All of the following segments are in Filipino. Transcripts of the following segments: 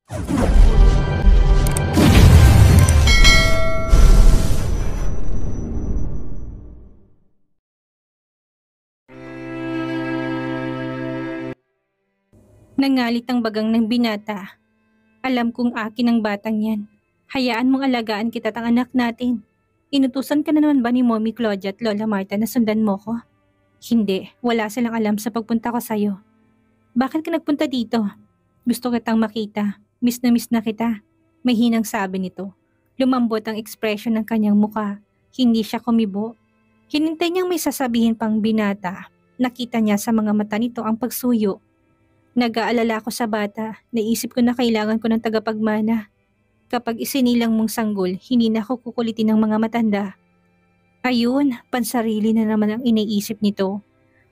Nangalit ang bagang ng binata. Alam kong akin ang batang yan. Hayaan mong alagaan kita't ang anak natin. Inutusan ka na naman ba ni Mommy Claudia at Lola Marta na sundan mo ko? Hindi, wala silang alam sa pagpunta ko sa'yo. Bakit ka nagpunta dito? Gusto kitang makita. Miss na kita. May hinang sabi nito. Lumambot ang ekspresyon ng kanyang muka. Hindi siya kumibo. Hinintay niyang may sasabihin pang binata. Nakita niya sa mga mata nito ang pagsuyo. Nag-aalala ko sa bata, naisip ko na kailangan ko ng tagapagmana. Kapag isinilang mong sanggol, hindi na ako kukulitin ng mga matanda. Ayun, pansarili na naman ang iniisip nito.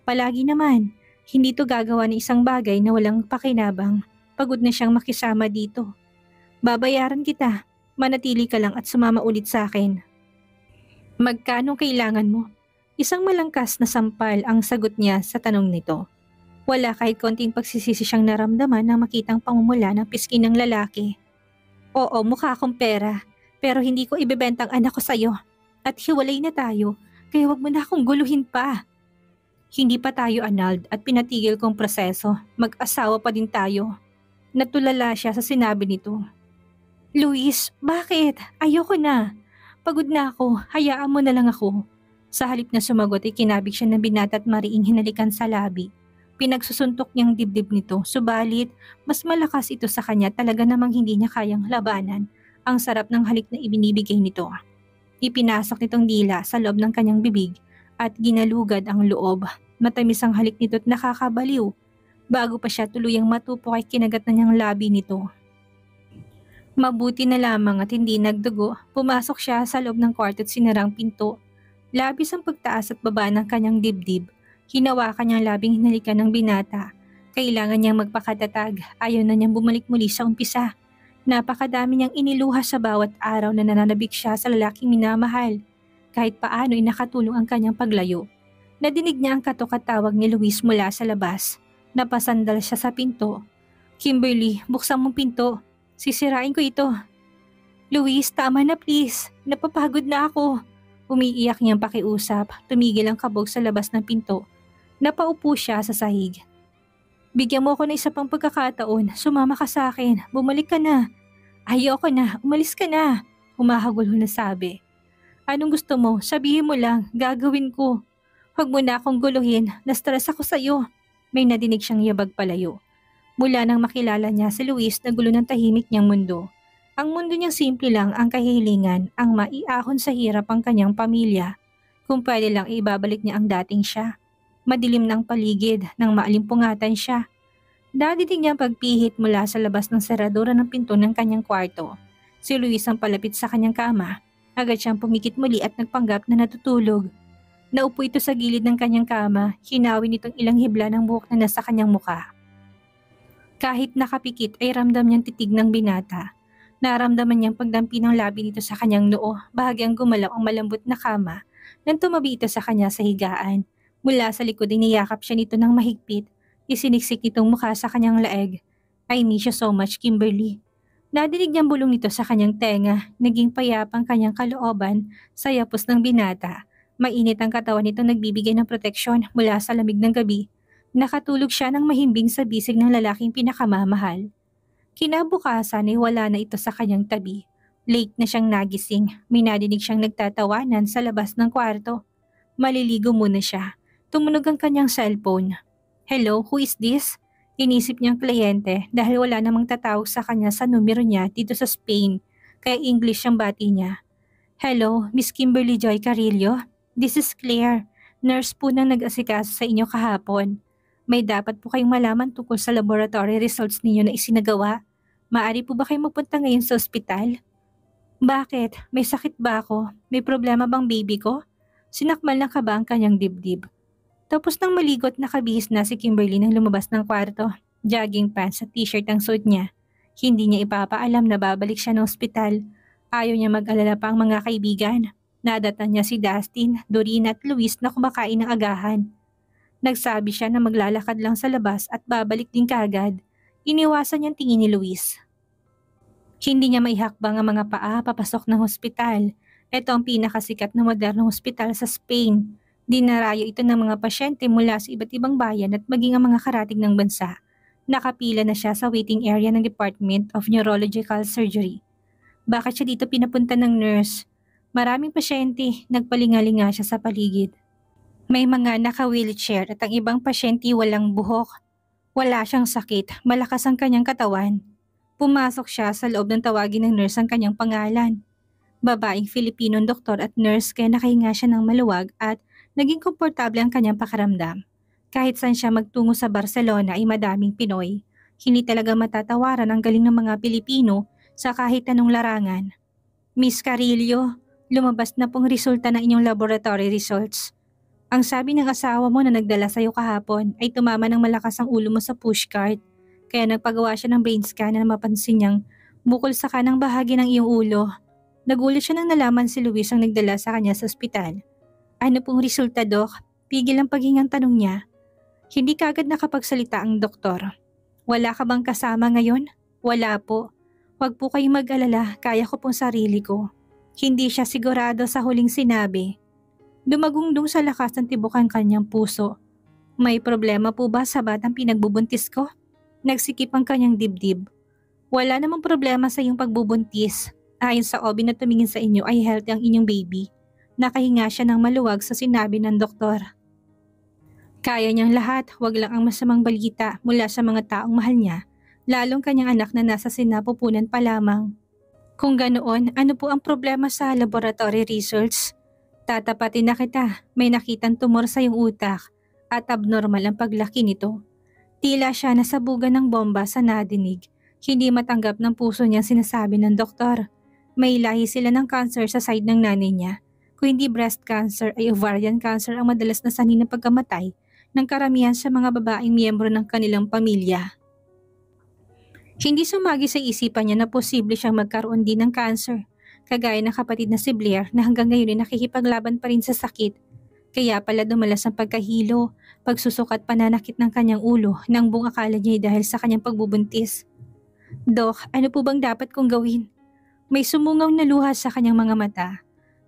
Palagi naman, hindi to gagawa ng isang bagay na walang pakinabang. Pagod na siyang makisama dito. Babayaran kita, manatili ka lang at sumama ulit sa akin. Magkano kailangan mo? Isang malangkas na sampal ang sagot niya sa tanong nito. Wala kahit konting pagsisisi siyang naramdaman nang makitang pamumula ng pisngi ng lalaki. Oo, mukha akong pera, pero hindi ko ibebenta ang anak ko sa'yo. At hiwalay na tayo, kaya wag mo na akong guluhin pa. Hindi pa tayo annulled at pinatigil kong proseso, mag-asawa pa din tayo. Natulala siya sa sinabi nito. Luis, bakit? Ayoko na. Pagod na ako, hayaan mo na lang ako. Sa halip na sumagot ay kinabig siya ng binata at mariing hinalikan sa labi. Pinagsusuntok niyang dibdib nito, subalit mas malakas ito sa kanya, talaga namang hindi niya kayang labanan ang sarap ng halik na ibinibigay nito. Ipinasok nitong dila sa loob ng kanyang bibig at ginalugad ang loob. Matamis ang halik nito at nakakabaliw. Bago pa siya tuluyang matupok ay kinagat na niyang labi nito. Mabuti na lamang at hindi nagdugo, pumasok siya sa loob ng kwarto at sinarang pinto. Labis ang pagtaas at baba ng kanyang dibdib. Hinawakan niyang labing hinalikan ng binata. Kailangan niyang magpakatatag, ayaw na niyang bumalik muli sa umpisa. Napakadami niyang iniluha sa bawat araw na nananabik siya sa lalaking minamahal. Kahit paano ay nakatulong ang kanyang paglayo. Nadinig niya ang katok at tawag ni Luis mula sa labas. Napasandal siya sa pinto. Kimberly, buksan mong pinto. Sisirain ko ito. Luis, tama na please. Napapagod na ako. Umiiyak niyang pakiusap. Tumigil ang kabog sa labas ng pinto. Napaupo siya sa sahig. Bigyan mo ako ng isa pang pagkakataon. Sumama ka sa akin. Bumalik ka na. Ayoko na. Umalis ka na. Humahagulho na sabi. Anong gusto mo? Sabihin mo lang. Gagawin ko. Huwag mo na akong guluhin. Na-stress ako sa'yo. May nadinig siyang yabag palayo. Mula nang makilala niya si Luis, nagulo ng tahimik niyang mundo. Ang mundo niyang simple lang ang kahilingan, ang maiahon sa hirap ang kanyang pamilya. Kung pwede lang ibabalik niya ang dating siya. Madilim ng paligid nang maalimpungatan siya. Dadidig niya ang pagpihit mula sa labas ng seradura ng pinto ng kanyang kwarto. Si Luis ang palapit sa kanyang kama. Agad siyang pumikit muli at nagpanggap na natutulog. Naupo ito sa gilid ng kanyang kama, hinawin itong ilang hibla ng buhok na nasa kanyang muka. Kahit nakapikit ay ramdam niyang titig ng binata. Naramdaman niyang pagdampi ng labi nito sa kanyang noo, bahagyang gumalaw ang malambot na kama nang tumabi ito sa kanya sa higaan. Mula sa likod ay niyakap siya nito ng mahigpit, isiniksik nitong mukha sa kanyang laeg. I miss you so much, Kimberly. Nadinig niyang bulong nito sa kanyang tenga, naging payapang kanyang kalooban sa yapos ng binata. Mainit ang katawan nito, nagbibigay ng proteksyon mula sa lamig ng gabi. Nakatulog siya ng mahimbing sa bisig ng lalaking pinakamamahal. Kinabukasan ay wala na ito sa kanyang tabi. Late na siyang nagising, may nadinig siyang nagtatawanan sa labas ng kwarto. Maliligo muna siya. Tumunog ang kanyang cellphone. Hello, who is this? Inisip niyang kliyente dahil wala namang tatawag sa kanya sa numero niya dito sa Spain, kaya English ang bati niya. Hello, Miss Kimberly Joy Carillo? This is Claire. Nurse po nang nag-asikaso sa inyo kahapon. May dapat po kayong malaman tungkol sa laboratory results ninyo na isinagawa. Maaari po ba kayong magpunta ngayon sa ospital? Bakit? May sakit ba ako? May problema bang baby ko? Sinakmal na ka ba ang kanyang dibdib? Tapos nang maligot, nakabihis na si Kimberly nang lumabas ng kwarto. Jogging pants at t-shirt ang suot niya. Hindi niya ipapaalam na babalik siya ng ospital. Ayaw niya mag-alala pa ang mga kaibigan. Nadatan niya si Dustin, Doreen at Luis na kumakain ng agahan. Nagsabi siya na maglalakad lang sa labas at babalik din kaagad. Iniwasan niyang tingin ni Luis. Hindi niya maihakbang ang mga paa papasok ng hospital. Ito ang pinakasikat na modernong hospital sa Spain. Dinarayo ito ng mga pasyente mula sa iba't ibang bayan at maging ang mga karatig ng bansa. Nakapila na siya sa waiting area ng Department of Neurological Surgery. Bakit siya dito pinapunta ng nurse? Maraming pasyente, nagpalingalinga siya sa paligid. May mga naka-wheelchair at ang ibang pasyente walang buhok. Wala siyang sakit, malakas ang kanyang katawan. Pumasok siya sa loob ng tawagin ng nurse ang kanyang pangalan. Babaeng Filipinong doktor at nurse kaya nakahinga siya ng maluwag at naging komportable ang kanyang pakaramdam. Kahit saan siya magtungo sa Barcelona ay madaming Pinoy. Hindi talaga matatawaran ang galing ng mga Pilipino sa kahit anong larangan. Miss Carillo, lumabas na pong resulta ng inyong laboratory results. Ang sabi ng asawa mo na nagdala sa'yo kahapon ay tumama ng malakas ang ulo mo sa pushcart. Kaya nagpagawa siya ng brain scan na mapansin niyang bukol sa kanang bahagi ng iyong ulo. Nagulat siya nang nalaman si Luis ang nagdala sa kanya sa ospital. Ano pong resulta, Dok? Pigil ang paghingang tanong niya. Hindi kaagad nakapagsalita ang doktor. Wala ka bang kasama ngayon? Wala po. Huwag po kayong mag-alala, kaya ko pong sarili ko. Hindi siya sigurado sa huling sinabi. Dumagungdong sa lakas ng tibok ang kanyang puso. May problema po ba sa batang pinagbubuntis ko? Nagsikip ang kanyang dibdib. Wala namang problema sa iyong pagbubuntis. Ayon sa OB na tumingin sa inyo ay healthy ang inyong baby. Nakahinga siya ng maluwag sa sinabi ng doktor. Kaya niyang lahat, wag lang ang masamang balita mula sa mga taong mahal niya, lalong kanyang anak na nasa sinapupunan pa lamang. Kung ganoon, ano po ang problema sa laboratory results? Tatapatin na kita, may nakitang tumor sa iyong utak at abnormal ang paglaki nito. Tila siya nasabugan ng bomba sa nadinig. Hindi matanggap ng puso niya sinasabi ng doktor. May lahi sila ng cancer sa side ng nanay niya. Kung hindi breast cancer ay ovarian cancer ang madalas na sanhi ng pagkamatay ng karamihan sa mga babaeng miyembro ng kanilang pamilya. Hindi sumagi sa isipan niya na posible siyang magkaroon din ng cancer, kagaya ng kapatid na si Blair na hanggang ngayon ay nakikipaglaban pa rin sa sakit. Kaya pala dumalas ang pagkahilo, pagsusok at pananakit ng kanyang ulo nang buong akala niya ay dahil sa kanyang pagbubuntis. Dok, ano po bang dapat kong gawin? May sumungaw na luha sa kanyang mga mata.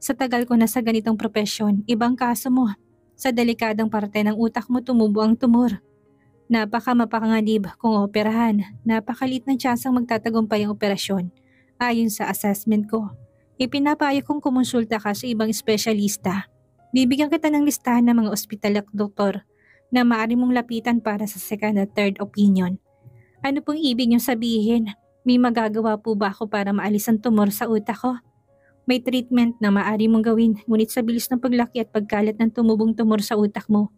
Sa tagal ko na sa ganitong propesyon, ibang kaso mo. Sa delikadang parte ng utak mo tumubo ang tumor. Napaka mapakanganib kung operahan. Napakalit ng tsansang magtatagumpay ang operasyon. Ayon sa assessment ko, ipinapayo kong kumonsulta ka sa ibang espesyalista. Bibigyan kita ng listahan ng mga ospital at doktor na maaari mong lapitan para sa second at third opinion. Ano pong ibig niyong sabihin? May magagawa po ba ako para maalis ang tumor sa utak ko? May treatment na maaari mong gawin ngunit sa bilis ng paglaki at pagkalat ng tumubong tumor sa utak mo.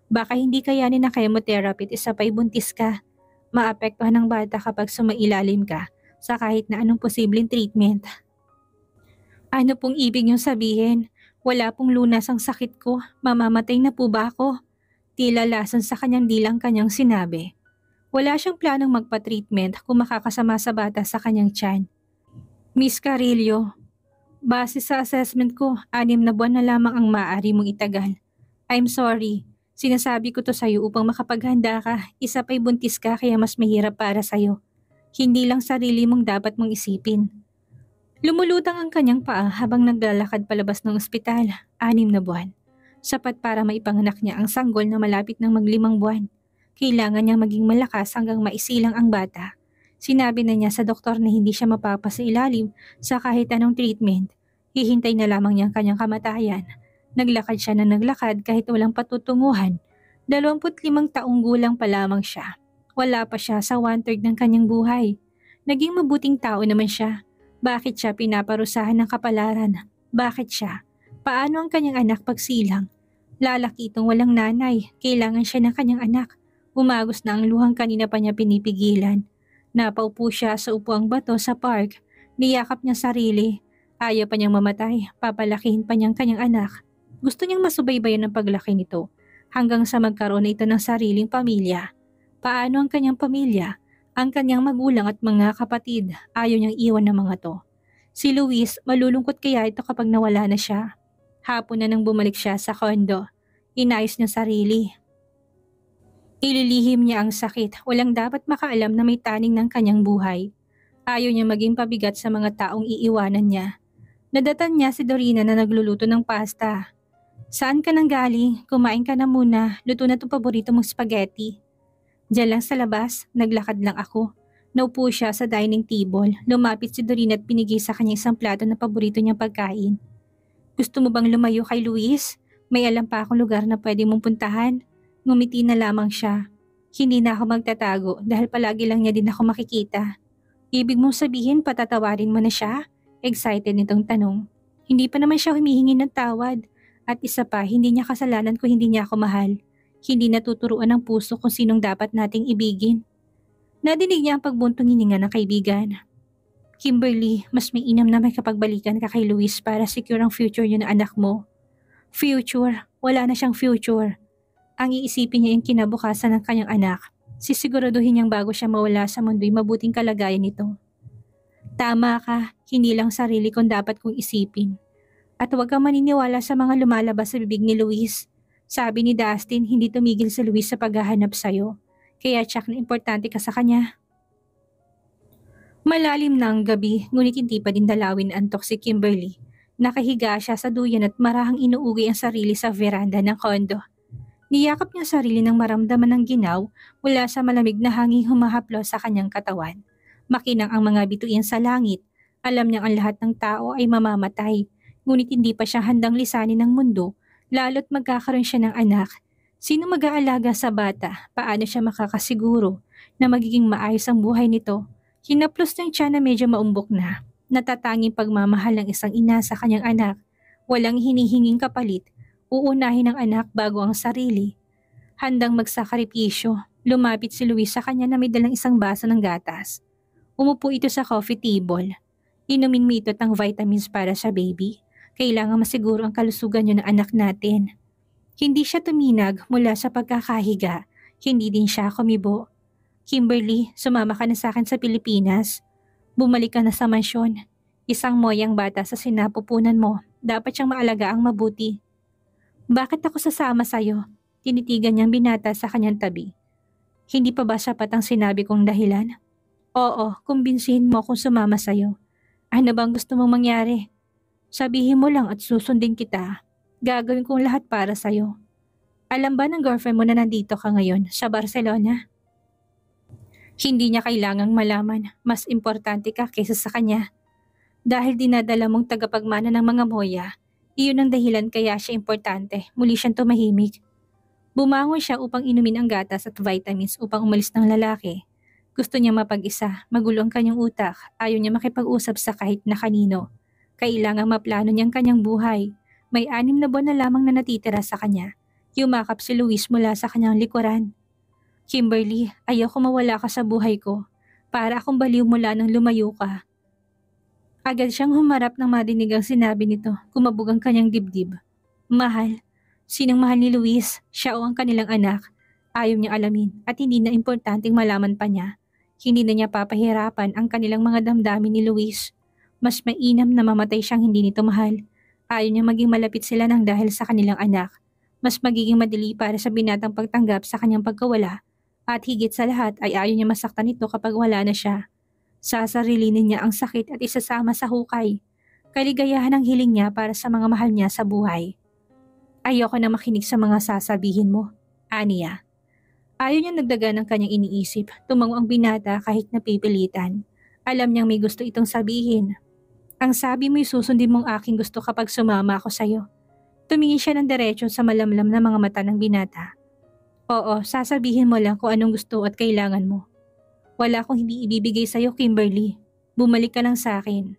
Baka hindi kayanin ng chemotherapy at isa pa'y buntis ka. Maapektuhan ng bata kapag sumailalim ka sa kahit na anong posibleng treatment. Ano pong ibig niyong sabihin? Wala pong lunas ang sakit ko. Mamamatay na po ba ako? Tila lason sa kanyang dilang kanyang sinabi. Wala siyang planong magpa-treatment kung makakasama sa bata sa kanyang tiyan. Miss Carillo, base sa assessment ko, 6 na buwan na lamang ang maaari mong itagal. I'm sorry. Sinasabi ko to sa'yo upang makapaghanda ka, isa pa'y buntis ka kaya mas mahirap para sa'yo. Hindi lang sarili mong dapat mong isipin. Lumulutang ang kanyang paa habang naglalakad palabas ng ospital, 6 na buwan. Sapat para maipanganak niya ang sanggol na malapit ng mag-5 buwan. Kailangan niyang maging malakas hanggang maisilang ang bata. Sinabi na niya sa doktor na hindi siya mapapasailalim sa kahit anong treatment. Hihintay na lamang niya ang kanyang kamatayan. Naglakad siya na naglakad kahit walang patutunguhan. 25 taong gulang pa lamang siya. Wala pa siya sa 1/3 ng kanyang buhay. Naging mabuting tao naman siya. Bakit siya pinaparusahan ng kapalaran? Bakit siya? Paano ang kanyang anak pagsilang? Lalaki itong walang nanay. Kailangan siya ng kanyang anak. Umagos na ang luhang kanina pa niya pinipigilan. Napaupo siya sa upuang bato sa park. Niyakap niya sarili. Ayaw pa niyang mamatay. Papalakihin pa niyang kanyang anak. Gusto niyang masubaybayan ang paglaki nito hanggang sa magkaroon na ito ng sariling pamilya. Paano ang kanyang pamilya? Ang kanyang magulang at mga kapatid, ayaw niyang iwan ng mga to. Si Luis, malulungkot kaya ito kapag nawala na siya. Hapon na nang bumalik siya sa kondo. Inayos niya sarili. Ililihim niya ang sakit, walang dapat makaalam na may taning ng kanyang buhay. Ayaw niya maging pabigat sa mga taong iiwanan niya. Nadatan niya si Dorina na nagluluto ng pasta. Saan ka nang galing? Kumain ka na muna. Luto na itong paborito mong spaghetti. Diyan lang sa labas, naglakad lang ako. Naupo siya sa dining table. Lumapit si Dorina at pinigay sa kanya isang plato na paborito niyang pagkain. Gusto mo bang lumayo kay Luis? May alam pa akong lugar na pwede mong puntahan. Ngumiti na lamang siya. Hindi na ako magtatago dahil palagi lang niya din ako makikita. Ibig mong sabihin patatawarin mo na siya? Excited nitong tanong. Hindi pa naman siya humihingi ng tawad. At isa pa, hindi niya kasalanan kung hindi niya ako mahal. Hindi natuturuan ng puso kung sinong dapat nating ibigin. Nadinig niya ang pagbuntong hininga ng kaibigan. Kimberly, mas mainam na may kapagbalikan ka kay Luis para secure ang future niyo na anak mo. Future? Wala na siyang future. Ang iisipin niya yung kinabukasan ng kanyang anak. Sisiguraduhin niyang bago siya mawala sa mundo'y mabuting kalagayan nito. Tama ka, hindi lang sarili kong dapat kong isipin. At huwag kang maniniwala sa mga lumalabas sa bibig ni Luis. Sabi ni Dustin, hindi tumigil si Luis sa paghahanap sa'yo. Kaya tsak na importante ka sa kanya. Malalim na ang gabi, ngunit hindi pa din dalawin antok si Kimberly. Nakahiga siya sa duyan at marahang inuuwi ang sarili sa veranda ng kondo. Niyakap niya sarili nang maramdaman ng ginaw mula sa malamig na hangin humahaplo sa kanyang katawan. Makinang ang mga bituin sa langit. Alam niyang ang lahat ng tao ay mamamatay. Ngunit hindi pa siya handang lisanin ng mundo, lalo't magkakaroon siya ng anak. Sino mag-aalaga sa bata? Paano siya makakasiguro na magiging maayos ang buhay nito? Hinaplos ng tiyan na medyo maumbok na. Natatanging pagmamahal ng isang ina sa kanyang anak. Walang hinihinging kapalit. Uunahin ng anak bago ang sarili. Handang magsakripisyo. Lumapit si Luis sa kanya na may dalang isang baso ng gatas. Umupo ito sa coffee table. Inumin mo ito ng vitamins para sa baby. Kailangan masiguro ang kalusugan niyo ng anak natin. Hindi siya tuminag mula sa pagkakahiga. Hindi din siya kumibo. Kimberly, sumama ka na sa akin sa Pilipinas. Bumalik ka na sa mansyon. Isang moyang bata sa sinapupunan mo. Dapat siyang maalaga ang mabuti. Bakit ako sasama sa'yo? Tinitigan niyang binata sa kanyang tabi. Hindi pa ba sapat ang sinabi kong dahilan? Oo, kumbinsihin mo kung sumama sa'yo. Ano bang gusto mong mangyari? Sabihin mo lang at susundin kita. Gagawin kong lahat para sa'yo. Alam ba ng girlfriend mo na nandito ka ngayon sa Barcelona? Hindi niya kailangang malaman. Mas importante ka kaysa sa kanya. Dahil dinadala mong tagapagmana ng mga moya, iyon ang dahilan kaya siya importante. Muli siyang tumahimik. Bumangon siya upang inumin ang gatas at vitamins upang umalis ng lalaki. Gusto niya mapag-isa, magulo ang kanyang utak, ayaw niya makipag-usap sa kahit na kanino. Kailangang maplano niyang kanyang buhay. May 6 na buwan na lamang na natitira sa kanya. Yumakap si Luis mula sa kanyang likuran. Kimberly, ayoko mawala ka sa buhay ko. Para akong baliw mula nang lumayo ka. Agad siyang humarap nang madinig ang sinabi nito, kumabog ang kanyang dibdib. Mahal. Sinong mahal ni Luis? Siya o ang kanilang anak? Ayaw niyang alamin at hindi na importanteng malaman pa niya. Hindi na niya papahirapan ang kanilang mga damdamin ni Luis. Mas mainam na mamatay siyang hindi nito mahal. Ayaw niya maging malapit sila nang dahil sa kanilang anak. Mas magiging madali para sa binatang pagtanggap sa kanyang pagkawala. At higit sa lahat ay ayaw niya masaktan ito kapag wala na siya. Sasarilinin niya ang sakit at isasama sa hukay. Kaligayahan ang hiling niya para sa mga mahal niya sa buhay. Ayoko na makinig sa mga sasabihin mo, Ania. Ayaw niya nagdagan ng kanyang iniisip. Tumango ang binata kahit napipilitan. Alam niyang may gusto itong sabihin. Ang sabi mo'y susundin mong aking gusto kapag sumama ako sa'yo. Tumingin siya ng diretsyo sa malamlam na mga mata ng binata. Oo, sasabihin mo lang kung anong gusto at kailangan mo. Wala akong hindi ibibigay sa'yo, Kimberly. Bumalik ka lang sa akin.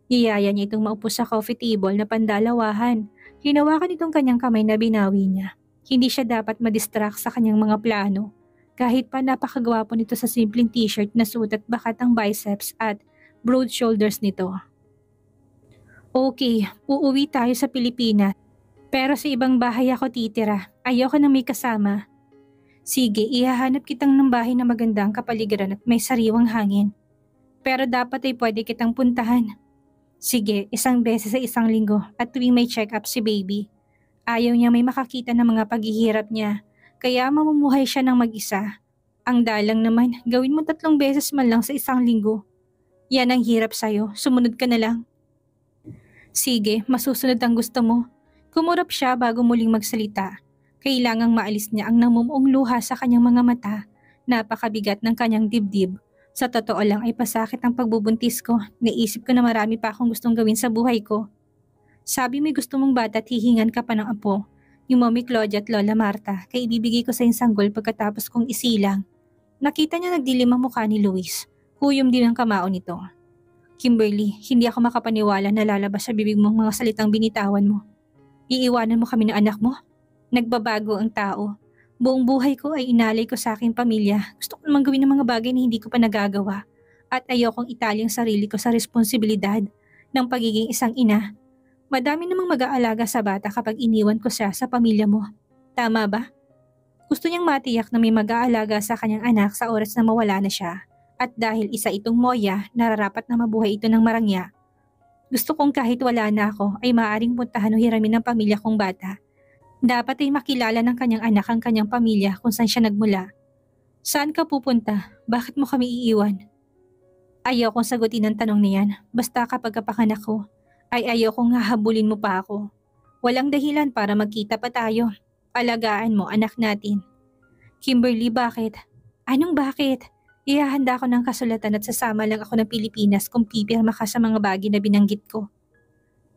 Niyaya niya itong maupo sa coffee table na pandalawahan. Hinawakan itong kanyang kamay na binawi niya. Hindi siya dapat madistract sa kanyang mga plano. Kahit pa napakagwapo nito sa simpleng t-shirt na suot at bakat ang biceps at broad shoulders nito. Okay, uuwi tayo sa Pilipinas. Pero sa ibang bahay ako titira. Ayoko na may kasama. Sige, ihahanap kitang ng bahay na maganda ang kapaligiran at may sariwang hangin. Pero dapat ay pwede kitang puntahan. Sige, 1 beses sa 1 linggo at tuwing may check-up si baby. Ayaw niya may makakita ng mga paghihirap niya, kaya mamumuhay siya ng mag-isa. Ang dalang naman, gawin mo 3 beses man lang sa 1 linggo. Yan ang hirap sa'yo, sumunod ka na lang. Sige, masusunod ang gusto mo. Kumurap siya bago muling magsalita. Kailangang maalis niya ang namumuong luha sa kanyang mga mata. Napakabigat ng kanyang dibdib. Sa totoo lang ay pasakit ang pagbubuntis ko. Naisip ko na marami pa akong gustong gawin sa buhay ko. Sabi mo'y gusto mong bata at hihingan ka pa ng apo. Yung Mommy Claudia at Lola Marta, kaya ibibigay ko sa yung sanggol pagkatapos kong isilang. Nakita niya nagdilim ang mukha ni Luis. Huyom din ang kamao nito. Kimberly, hindi ako makapaniwala na lalabas sa bibig mo ang mga salitang binitawan mo. Iiwanan mo kami ng anak mo? Nagbabago ang tao. Buong buhay ko ay inalay ko sa aking pamilya. Gusto ko namang gawin ng mga bagay na hindi ko pa nagagawa. At ayokong itali ang sarili ko sa responsibilidad ng pagiging isang ina. Madami namang mag-aalaga sa bata kapag iniwan ko siya sa pamilya mo. Tama ba? Gusto niyang matiyak na may mag-aalaga sa kanyang anak sa oras na mawala na siya. At dahil isa itong Moya, nararapat na mabuhay ito ng marangya. Gusto kong kahit wala na ako ay maaaring puntahan o hiramin ng pamilya kong bata. Dapat ay makilala ng kanyang anak ang kanyang pamilya kung saan siya nagmula. Saan ka pupunta? Bakit mo kami iiwan? Ayokong sagutin ang tanong niyan. Basta kapag kapakan ako, ay ayokong hahabulin mo pa ako. Walang dahilan para magkita pa tayo. Alagaan mo anak natin. Kimberly, bakit? Anong bakit? Ihahanda ko ng kasulatan at sasama lang ako ng Pilipinas kung pipirma ka sa mga bagay na binanggit ko.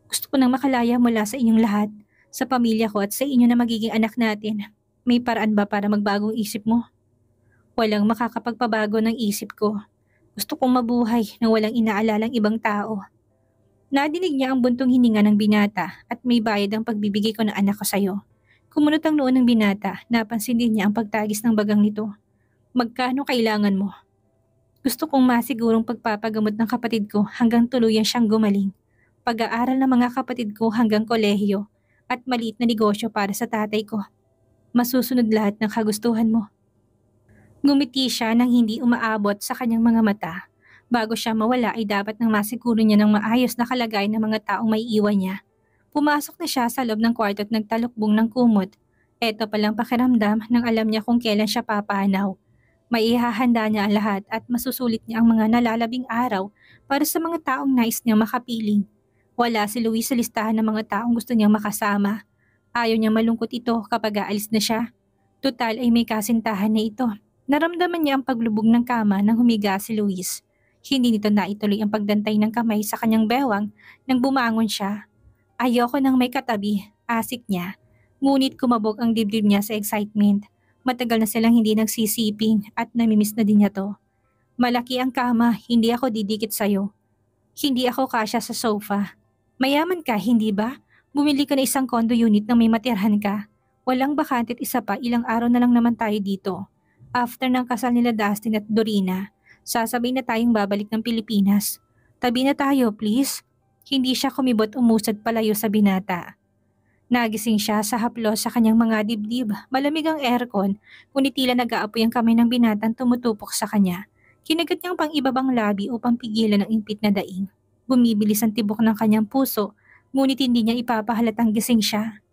Gusto ko nang makalaya mula sa inyong lahat, sa pamilya ko at sa inyo na magiging anak natin. May paraan ba para magbagong isip mo? Walang makakapagpabago ng isip ko. Gusto kong mabuhay nang walang inaalalang ibang tao. Nadinig niya ang buntong hininga ng binata at may bayad ang pagbibigay ko ng anak ko sa'yo. Kumunot ang noon ng binata, napansin din niya ang pagtagis ng bagang nito. Magkano kailangan mo? Gusto kong masigurong pagpapagamot ng kapatid ko hanggang tuluyan siyang gumaling. Pag-aaral ng mga kapatid ko hanggang kolehiyo at maliit na negosyo para sa tatay ko. Masusunod lahat ng kagustuhan mo. Ngumiti siya nang hindi umaabot sa kanyang mga mata. Bago siya mawala ay dapat nang masiguro niya ng maayos na kalagayan ng mga taong maiiwan niya. Pumasok na siya sa loob ng kwarto at nagtalukbong ng kumot. Eto palang pakiramdam nang alam niya kung kailan siya papanaw. Maihahanda niya ang lahat at masusulit niya ang mga nalalabing araw para sa mga taong nais niyang makapiling. Wala si Luis sa listahan ng mga taong gusto niyang makasama. Ayaw niyang malungkot ito kapag aalis na siya. Tutal ay may kasintahan na ito. Naramdaman niya ang paglubog ng kama nang humiga si Luis. Hindi nito naituloy ang pagdantay ng kamay sa kanyang bewang nang bumangon siya. Ayoko nang may katabi, asik niya. Ngunit kumabog ang dibdib niya sa excitement. Matagal na silang hindi nagsisiping at namimiss na din niya to. Malaki ang kama, hindi ako didikit sa'yo. Hindi ako kasya sa sofa. Mayaman ka, hindi ba? Bumili ka na isang condo unit na may matirhan ka. Walang bakante at isa pa, ilang araw na lang naman tayo dito. After ng kasal nila Dustin at Dorina, sasabay na tayong babalik ng Pilipinas. Tabi na tayo, please. Hindi siya kumibot umusad palayo sa binata. Nagising siya sa haplos sa kanyang mga dibdib. Malamig ang aircon, ngunit tila nag-aapoy ang kamay ng binatang tumutupok sa kanya. Kinagat niyang pang-ibabang labi upang pigilan ang impit na daing. Bumibilis ang tibok ng kanyang puso, ngunit hindi niya ipapahalatang gising siya.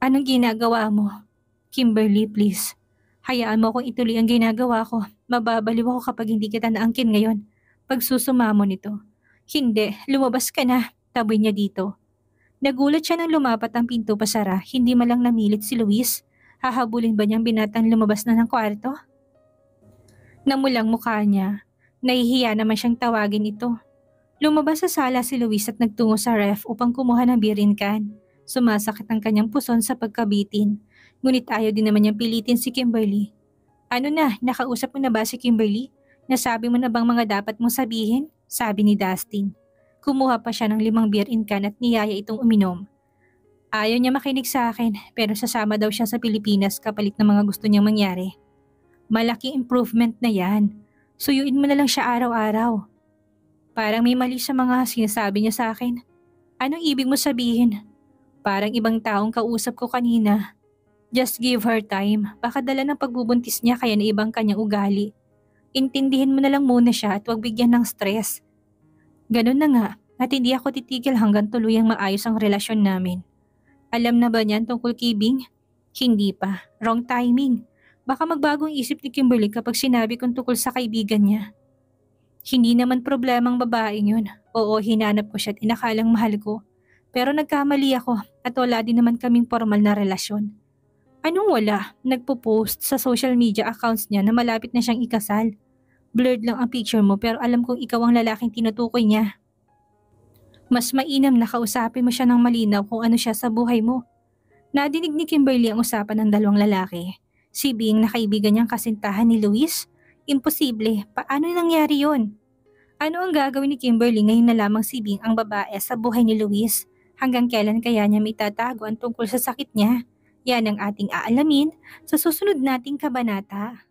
Anong ginagawa mo? Kimberly, please. Hayaan mo akong ituloy ang ginagawa ko. Mababaliw ako kapag hindi kita naangkin ngayon. Pagsusumamo nito. Hindi, lumabas ka na. Taboy niya dito. Nagulat siya nang lumapat ang pinto pasara, hindi malang namilit si Luis. Hahabulin ba niyang binatang lumabas na ng kwarto? Namulang mukha niya. Nahihiya naman siyang tawagin ito. Lumabas sa sala si Luis at nagtungo sa ref upang kumuha ng beer can. Sumasakit ang kanyang puson sa pagkabitin. Ngunit ayaw din naman niyang pilitin si Kimberly. Ano na, nakausap mo na ba si Kimberly? Nasabi mo na bang mga dapat mong sabihin? Sabi ni Dustin. Kumuha pa siya ng 5 beer can at niyaya itong uminom. Ayaw niya makinig sa akin pero sasama daw siya sa Pilipinas kapalit ng mga gusto niyang mangyari. Malaking improvement na yan. Suyuin mo na lang siya araw-araw. Parang may mali sa mga sinasabi niya sa akin. Anong ibig mo sabihin? Parang ibang taong kausap ko kanina. Just give her time. Baka dala ng pagbubuntis niya kaya naibang kanyang ugali. Intindihin mo na lang muna siya at huwag bigyan ng stress. Ganun na nga at hindi ako titigil hanggang tuluyang maayos ang relasyon namin. Alam na ba niyan tungkol kay Bing? Hindi pa. Wrong timing. Baka magbagong isip ni Kimberly kapag sinabi kong tungkol sa kaibigan niya. Hindi naman problemang babaeng yun. Oo, hinanap ko siya at inakalang mahal ko. Pero nagkamali ako at wala din naman kaming formal na relasyon. Anong wala? Nagpo-post sa social media accounts niya na malapit na siyang ikasal. Blurred lang ang picture mo pero alam kong ikaw ang lalaking tinutukoy niya. Mas mainam na kausapin mo siya ng malinaw kung ano siya sa buhay mo. Nadinig ni Kimberly ang usapan ng dalawang lalaki. Si Bing na kaibigan niyang kasintahan ni Luis? Imposible. Paano nangyari yon? Ano ang gagawin ni Kimberly ngayon na lamang si Bing ang babae sa buhay ni Luis? Hanggang kailan kaya niya may tatago ang tungkol sa sakit niya? Yan ang ating aalamin sa susunod nating kabanata.